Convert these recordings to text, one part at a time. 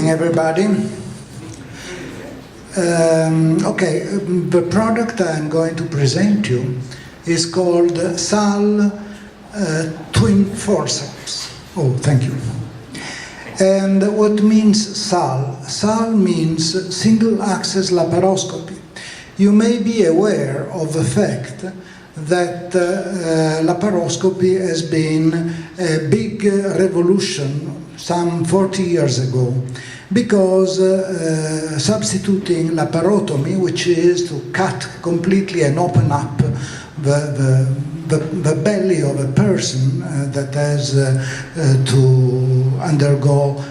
evening, everybody. The product I'm going to present you is called SAL Twin Forceps. Oh, thank you. And what means SAL? SAL means single-access laparoscopy. You may be aware of the fact that laparoscopy has been a big revolution some 40 years ago, because substituting laparotomy, which is to cut completely and open up the belly of a person that has to undergo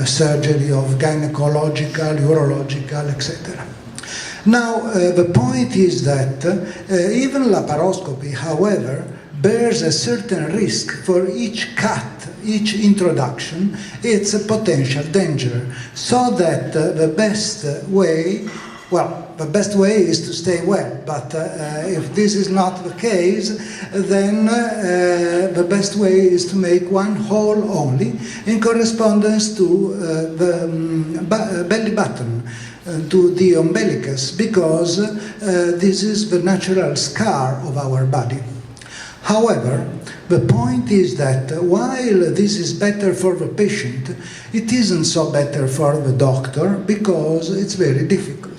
surgery of gynecological, urological, etc. Now, the point is that even laparoscopy, however, bears a certain risk. For each cut, each introduction, it's a potential danger. So that the best way, the best way is to stay well. But if this is not the case, then the best way is to make one hole only in correspondence to the belly button, to the umbilicus, because this is the natural scar of our body. However, the point is that while this is better for the patient, it isn't so better for the doctor, because it's very difficult.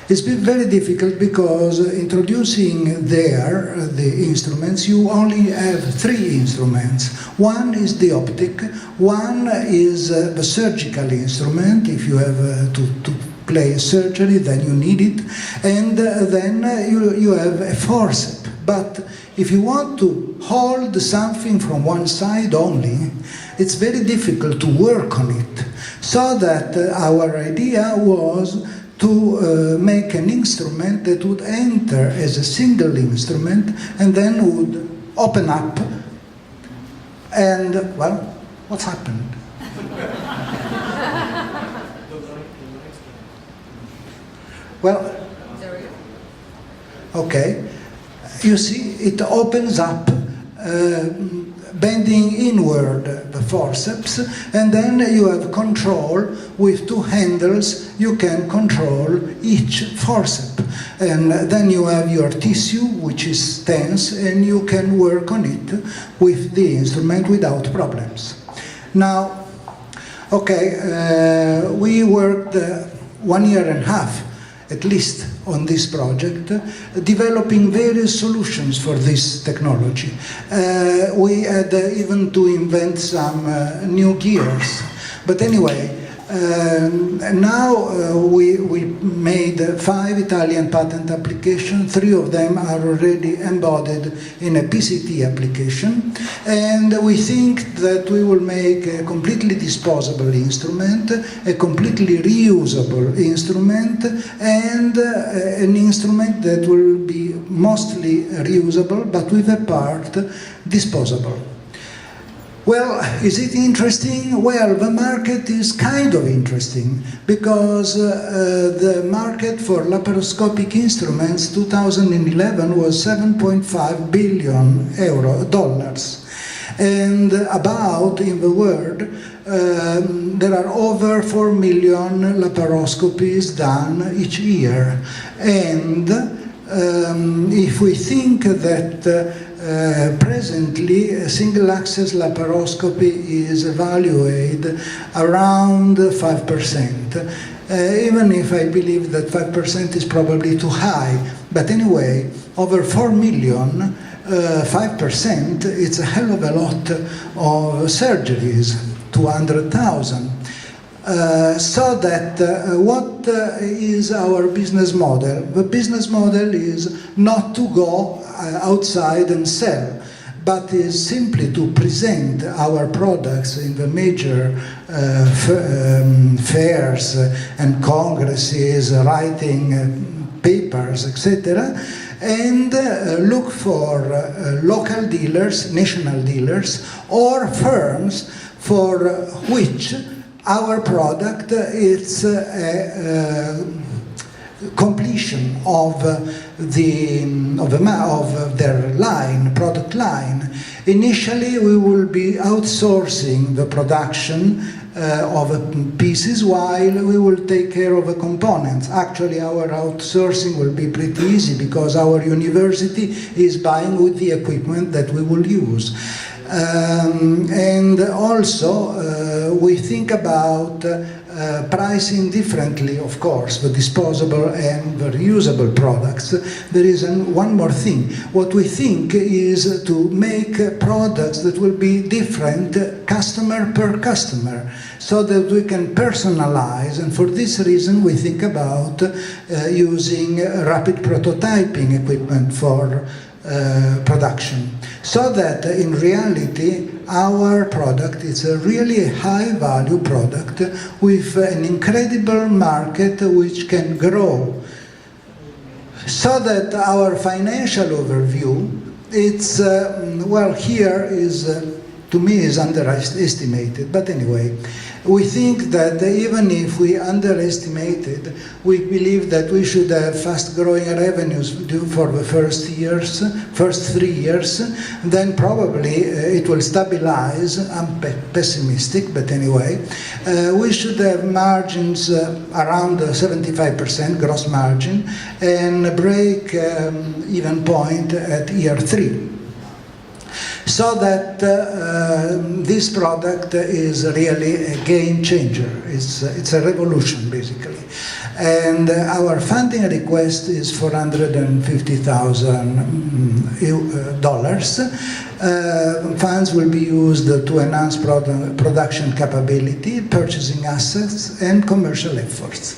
It's been very difficult because introducing there the instruments, you only have 3 instruments. One is the optic, one is the surgical instrument. If you have to play surgery, then you need it, and then you have a forceps. But if you want to hold something from one side only, it's very difficult to work on it. So that our idea was to make an instrument that would enter as a single instrument and then would open up and, well, what's happened? Well, okay. You see, it opens up, bending inward the forceps, and then you have control with 2 handles. You can control each forceps, and then you have your tissue, which is tense, and you can work on it with the instrument without problems. Now, okay, we worked 1.5 years at least on this project, developing various solutions for this technology. We had even to invent some new gears. But anyway, now we made 5 Italian patent applications. 3 of them are already embodied in a PCT application, and we think that we will make a completely disposable instrument, a completely reusable instrument, and an instrument that will be mostly reusable, but with a part disposable. Well, is it interesting? Well, the market is kind of interesting, because the market for laparoscopic instruments 2011 was $7.5 billion. And about, in the world, there are over 4 million laparoscopies done each year. And if we think that presently, a single-access laparoscopy is evaluated around 5%, even if I believe that 5% is probably too high. But anyway, over 4 million, 5%, it's a hell of a lot of surgeries, 200,000. So that what is our business model? The business model is not to go outside and sell, but is simply to present our products in the major fairs and congresses, writing papers, etc., and look for local dealers, national dealers, or firms for which our product is a completion of their line, product line. Initially, we will be outsourcing the production of pieces, while we will take care of the components. Actually, our outsourcing will be pretty easy because our university is buying with the equipment that we will use. And also, we think about pricing differently, of course, the disposable and the reusable products. There is one more thing. What we think is to make products that will be different customer per customer, so that we can personalize, and for this reason we think about using rapid prototyping equipment for production, so that in reality our product is a really high-value product with an incredible market which can grow. So that our financial overview, it's, well, here is, to me, is underestimated, but anyway, we think that even if we underestimated, we believe that we should have fast-growing revenues for the first 3 years, then probably it will stabilize. I'm pessimistic, but anyway, we should have margins around 75% gross margin and break even point at year 3. So that this product is really a game changer. It's a revolution, basically. And our funding request is $450,000. Funds will be used to enhance production capability, purchasing assets, and commercial efforts.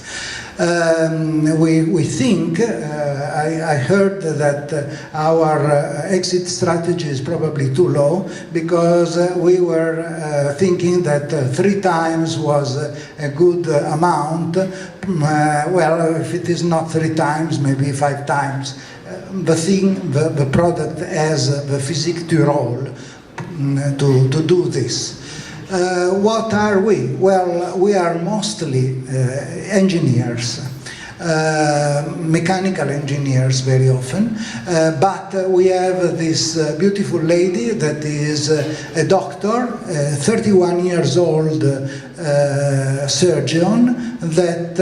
We think, I heard that our exit strategy is probably too low, because we were thinking that 3 times was a good amount. Well, if it is not 3 times, maybe 5 times. The product has the physique du rôle to do this. What are we? Well, we are mostly engineers, mechanical engineers very often, but we have this beautiful lady that is a doctor, 31 years old surgeon that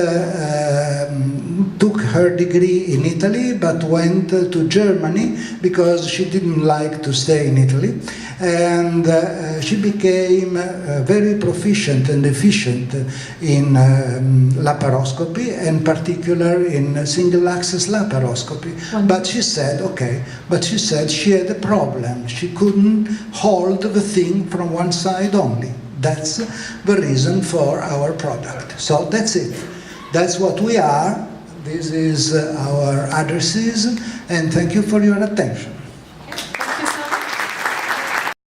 took her degree in Italy but went to Germany because she didn't like to stay in Italy, and she became very proficient and efficient in laparoscopy, and particular in single axis laparoscopy. But she said, okay, but she said she had a problem. She couldn't hold the thing from one side only. That's the reason for our product. So that's it. That's what we are. This is our addresses, and thank you for your attention.